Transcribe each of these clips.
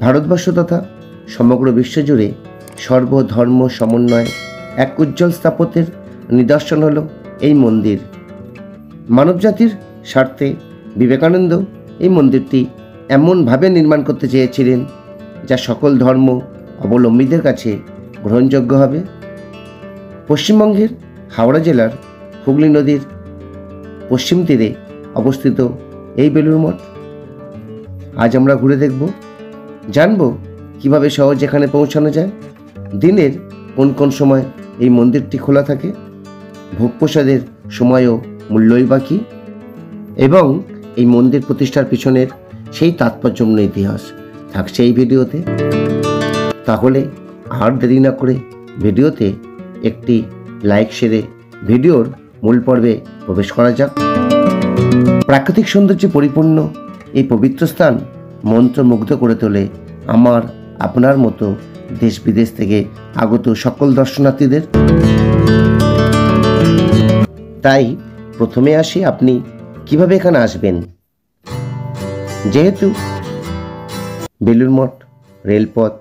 ভারতবর্ষ তথা সমগ্র বিশ্বজুড়ে সর্বধর্ম সমন্বয়ে এক উজ্জ্বল স্থাপত্যের নিদর্শন হল এই মন্দির। মানবজাতির স্বার্থে বিবেকানন্দ এই মন্দিরটি এমনভাবে নির্মাণ করতে চেয়েছিলেন যা সকল ধর্ম অবলম্বীদের কাছে গ্রহণযোগ্য হবে। পশ্চিমবঙ্গের হাওড়া জেলার হুগলি নদীর পশ্চিম তীরে অবস্থিত এই বেলুড় মঠ আজ আমরা ঘুরে দেখব, জানব কিভাবে সহজে এখানে পৌঁছানো যায়, দিনের কোন কোন সময় এই মন্দিরটি খোলা থাকে, ভোগ প্রসাদের সময়ও মূল্যই বাকি, এবং এই মন্দির প্রতিষ্ঠার পিছনের সেই তাৎপর্যপূর্ণ ইতিহাস থাকছে এই ভিডিওতে। তাহলে আর দেরি না করে ভিডিওতে একটি লাইক সেরে ভিডিওর মূল পর্বে প্রবেশ করা যাক। প্রাকৃতিক সৌন্দর্যে পরিপূর্ণ এই পবিত্র স্থান মন্ত্রমুগ্ধ করে তোলে আমার আপনার মতো দেশ বিদেশ থেকে আগত সকল দর্শনার্থীদের। তাই প্রথমে আসি আপনি কিভাবে এখানে আসবেন। যেহেতু বেলুড় মঠ রেলপথ,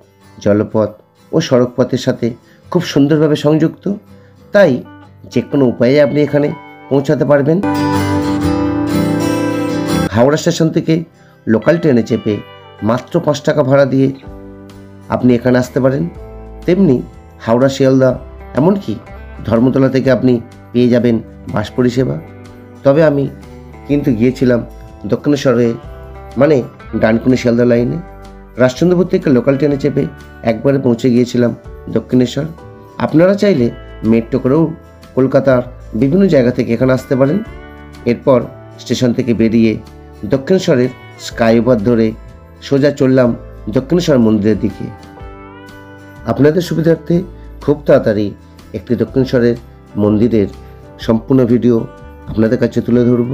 জলপথ ও সড়কপথের সাথে খুব সুন্দরভাবে সংযুক্ত, তাই যে কোনো উপায়ে আপনি এখানে পৌঁছাতে পারবেন। হাওড়া স্টেশন থেকে লোকাল ট্রেনে চেপে মাত্র 5 টাকা ভাড়া দিয়ে আপনি এখানে আসতে পারেন। তেমনি হাওড়া শিয়ালদা এমনকি ধর্মতলা থেকে আপনি পেয়ে যাবেন বাস পরিষেবা। তবে আমি কিন্তু গিয়েছিলাম দক্ষিণেশ্বরে, মানে ডানকুনি শিয়ালদা লাইনে। রাজচন্দ্রপুর থেকে লোকাল ট্রেনে চেপে একবারে পৌঁছে গিয়েছিলাম দক্ষিণেশ্বর। আপনারা চাইলে মেট্রো করেও কলকাতার বিভিন্ন জায়গা থেকে এখানে আসতে পারেন। এরপর স্টেশন থেকে বেরিয়ে দক্ষিণেশ্বরের স্কাইওভার ধরে সোজা চললাম দক্ষিণেশ্বর মন্দিরের দিকে। আপনাদের সুবিধার্থে খুব তাড়াতাড়ি একটি দক্ষিণেশ্বরের মন্দিরের সম্পূর্ণ ভিডিও আপনাদের কাছে তুলে ধরব।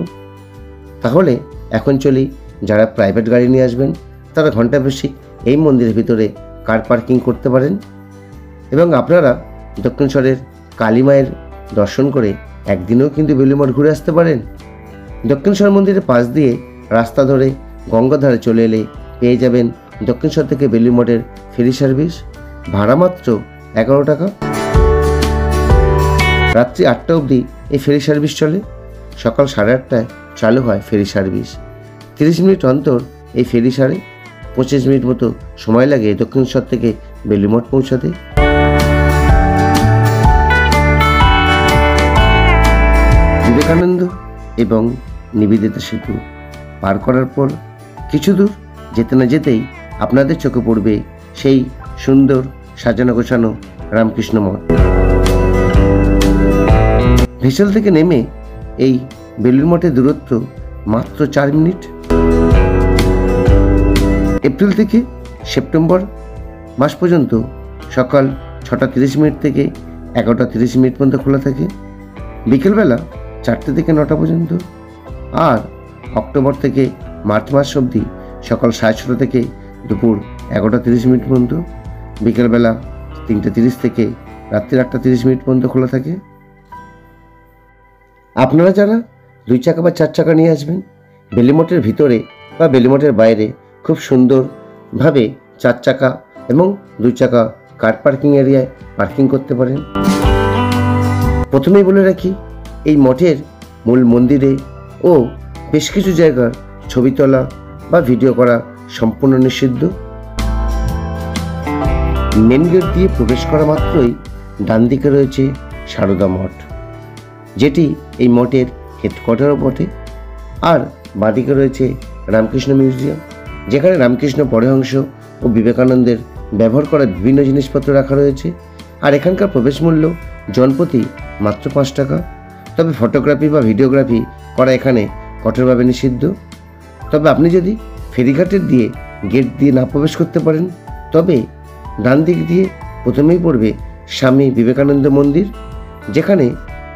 তাহলে এখন চলি, যারা প্রাইভেট গাড়ি নিয়ে আসবেন তারা ঘন্টা বেশি এই মন্দিরের ভিতরে কার পার্কিং করতে পারেন, এবং আপনারা দক্ষিণেশ্বরের কালী মায়ের দর্শন করে একদিনেও কিন্তু বেলুড় মঠ ঘুরে আসতে পারেন। দক্ষিণেশ্বর মন্দিরের পাশ দিয়ে রাস্তা ধরে গঙ্গাধারে চলে এলে পেয়ে যাবেন দক্ষিণেশ্বর থেকে বেলুড় মঠের ফেরি সার্ভিস। ভাড়া মাত্র 11 টাকা। রাত্রি 8টা অবধি এই ফেরি সার্ভিস চলে। সকাল 8:30টায় চালু হয় ফেরি সার্ভিস। 30 মিনিট অন্তর এই ফেরি ছাড়ে। 25 মিনিট মতো সময় লাগে দক্ষিণেশ্বর থেকে বেলুড় মঠ পৌঁছাতে। বিবেকানন্দ এবং নিবেদিতা সেতু পার করার পর কিছু দূর যেতে না যেতেই আপনাদের চোখে পড়বে সেই সুন্দর সাজানো গোছানো রামকৃষ্ণ মঠ। ভেসেল থেকে নেমে এই বেলুড় মঠের দূরত্ব মাত্র 4 মিনিট। এপ্রিল থেকে সেপ্টেম্বর মাস পর্যন্ত সকাল 6টা 30 মিনিট থেকে 11টা 30 মিনিট পর্যন্ত খোলা থাকে। বিকেলবেলা 4টে থেকে 9টা পর্যন্ত। আর অক্টোবর থেকে মার্চ মাস অবধি সকাল 6:30 থেকে দুপুর 11টা 30 মিনিট পর্যন্ত। বিকেলবেলা 3টে 30 থেকে রাত্রি 8টা 30 মিনিট পর্যন্ত খোলা থাকে। আপনারা যারা 2 চাকা বা 4 চাকা নিয়ে আসবেন, বেলুড় মঠের ভিতরে বা বেলুড় মঠের বাইরে খুব সুন্দরভাবে 4 চাকা এবং 2 চাকা কার পার্কিং এরিয়ায় পার্কিং করতে পারেন। প্রথমেই বলে রাখি, এই মঠের মূল মন্দিরে ও বেশ কিছু জায়গার ছবি তোলা বা ভিডিও করা সম্পূর্ণ নিষিদ্ধ। মেন গেট দিয়ে প্রবেশ করা মাত্রই ডান দিকে রয়েছে সারদা মঠ, যেটি এই মঠের হেডকোয়ার্টারও বটে। আর বাঁদিকে রয়েছে রামকৃষ্ণ মিউজিয়াম, যেখানে রামকৃষ্ণ পরমহংস ও বিবেকানন্দের ব্যবহার করা বিভিন্ন জিনিসপত্র রাখা রয়েছে। আর এখানকার প্রবেশ মূল্য জনপ্রতি মাত্র 5 টাকা। তবে ফটোগ্রাফি বা ভিডিওগ্রাফি করা এখানে কঠোরভাবে নিষিদ্ধ। তবে আপনি যদি ফেরিঘাটের দিয়ে গেট দিয়ে না প্রবেশ করতে পারেন, তবে ডান দিক দিয়ে প্রথমেই পড়বে স্বামী বিবেকানন্দ মন্দির, যেখানে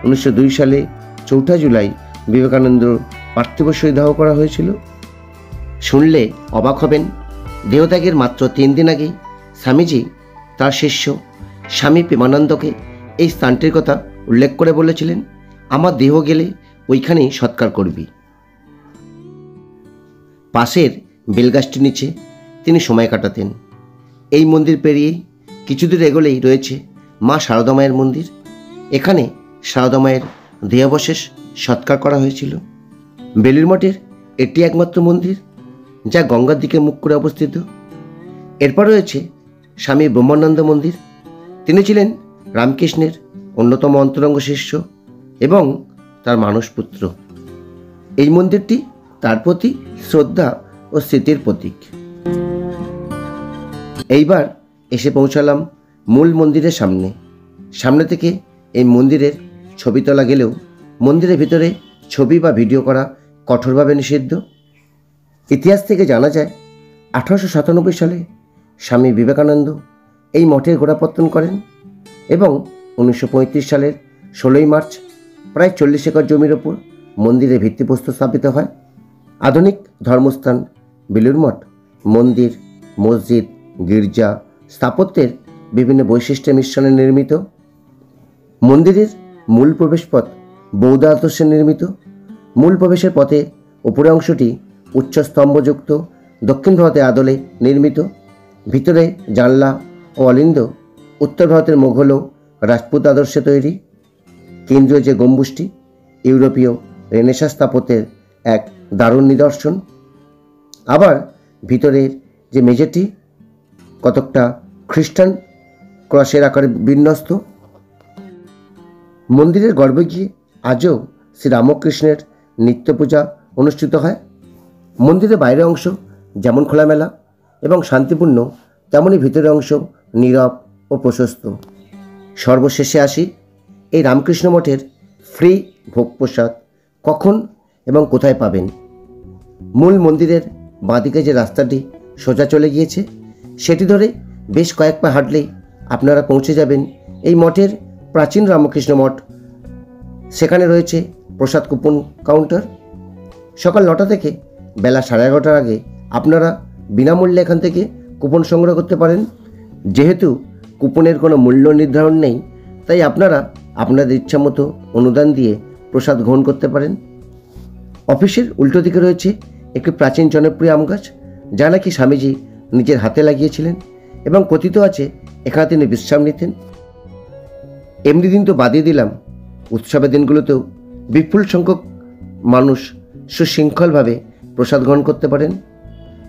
1902 সালে 4 জুলাই বিবেকানন্দ পার্থিব শরীর দাহ করা হয়েছিল। শুনলে অবাক হবেন, দেহত্যাগের মাত্র 3 দিন আগে স্বামীজি তার শিষ্য স্বামী প্রেমানন্দকে এই স্থানটির কথা উল্লেখ করে বলেছিলেন, আমার দেহ গেলে ওইখানেই সৎকার করবি। পাশের বেলগাছটির নিচে তিনি সময় কাটাতেন। এই মন্দির পেরিয়েই কিছু দূর এগোলেই রয়েছে মা সারদা মায়ের মন্দির। এখানে সারদা মায়ের দেহাবশেষ সৎকার করা হয়েছিল। বেলুড় মঠের এটি একমাত্র মন্দির যা গঙ্গার দিকে মুখ করে অবস্থিত। এরপর রয়েছে স্বামী ব্রহ্মানন্দ মন্দির। তিনি ছিলেন রামকৃষ্ণের অন্যতম অন্তরঙ্গ শিষ্য এবং তার মানসপুত্র। এই মন্দিরটি তার প্রতি শ্রদ্ধা ও স্মৃতির প্রতীক। এইবার এসে পৌঁছালাম মূল মন্দিরের সামনে থেকে এই মন্দিরের ছবি তোলা গেলেও মন্দিরের ভিতরে ছবি বা ভিডিও করা কঠোরভাবে নিষিদ্ধ। ইতিহাস থেকে জানা যায় 1897 সালে স্বামী বিবেকানন্দ এই মঠের গোড়াপত্তন করেন এবং 1935 সালের 16ই মার্চ প্রায় 40 একর জমির ওপর মন্দিরের ভিত্তিপ্রস্তর স্থাপিত হয়। আধুনিক ধর্মস্থান বেলুড় মঠ মন্দির, মসজিদ, গির্জা স্থাপত্যের বিভিন্ন বৈশিষ্ট্যের মিশ্রণে নির্মিত। মন্দিরের মূল প্রবেশপথ বৌদ্ধ আদর্শে নির্মিত। মূল প্রবেশের পথে উপরের অংশটি উচ্চ স্তম্ভযুক্ত দক্ষিণ ভারতের আদলে নির্মিত। ভিতরে জানলা ও অলিন্দ উত্তর ভারতের মোঘল ও রাজপুত আদর্শে তৈরি। কেন্দ্রীয় যে গম্বুজটি ইউরোপীয় রেনেসাঁ স্থাপত্যের এক দারুণ নিদর্শন। আবার ভিতরের যে মেঝেটি কতকটা খ্রিস্টান ক্রসের আকারে বিন্যস্ত। মন্দিরের গর্ভে গিয়ে আজও শ্রীরামকৃষ্ণের নিত্য পূজা অনুষ্ঠিত হয়। মন্দিরের বাইরের অংশ যেমন খোলামেলা এবং শান্তিপূর্ণ, তেমনই ভিতরের অংশ নীরব ও প্রশস্ত। সর্বশেষে আসি এই রামকৃষ্ণ মঠের ফ্রি ভোগ প্রসাদ কখন এবং কোথায় পাবেন। মূল মন্দিরের বাঁদিকে যে রাস্তাটি সোজা চলে গিয়েছে সেটি ধরে বেশ কয়েক পা হাঁটলেই আপনারা পৌঁছে যাবেন এই মঠের প্রাচীন রামকৃষ্ণ মঠ। সেখানে রয়েছে প্রসাদ কুপন কাউন্টার। সকাল 9টা থেকে বেলা 11:30টার আগে আপনারা বিনামূল্যে এখান থেকে কুপন সংগ্রহ করতে পারেন। যেহেতু কুপনের কোনো মূল্য নির্ধারণ নেই, তাই আপনারা আপনাদের ইচ্ছামতো অনুদান দিয়ে প্রসাদ গ্রহণ করতে পারেন। অফিসের উল্টো দিকে রয়েছে একটি প্রাচীন জনপ্রিয় আম গাছ, যা নাকি স্বামীজি নিজের হাতে লাগিয়েছিলেন এবং কথিত আছে এখানে তিনি বিশ্রাম নিতেন। এমনি দিন তো বাদিয়ে দিলাম, উৎসবের দিনগুলোতেও বিপুল সংখ্যক মানুষ সুশৃঙ্খলভাবে প্রসাদ গ্রহণ করতে পারেন।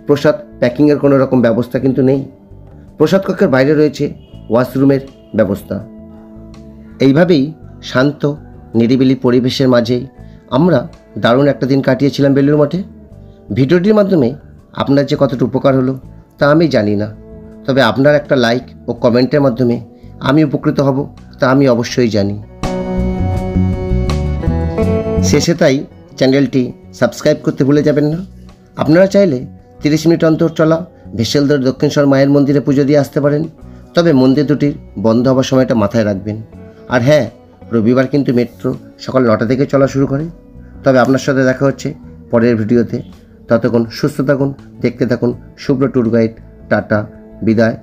প্রসাদ প্যাকিংয়ের কোনো রকম ব্যবস্থা কিন্তু নেই। প্রসাদ কক্ষের বাইরে রয়েছে ওয়াশরুমের ব্যবস্থা। এইভাবেই শান্ত নিরিবিলি পরিবেশের মাঝেই আমরা দারুণ একটা দিন কাটিয়েছিলাম বেলুড় মঠে। ভিডিওটির মাধ্যমে আপনার যে কতটা উপকার হলো তা আমি জানি না, তবে আপনার একটা লাইক ও কমেন্টের মাধ্যমে আমি উপকৃত হব তা আমি অবশ্যই জানি। শেষে তাই চ্যানেলটি সাবস্ক্রাইব করতে ভুলে যাবেন না। আপনারা চাইলে 30 মিনিট অন্তর চলা ভেসেলদার দক্ষিণেশ্বর মায়ের মন্দিরে পুজো দিয়ে আসতে পারেন, তবে মন্দির দুটির বন্ধ হওয়ার সময়টা মাথায় রাখবেন। আর হ্যাঁ, রবিবার কিন্তু মেট্রো সকাল 9টা থেকে চলা শুরু করে। তবে আপনার সাথে দেখা হচ্ছে পরের ভিডিওতে। ততক্ষণ সুস্থ থাকুন, দেখতে থাকুন শুভ্র ট্যুর গাইড। টাটা, বিদায়।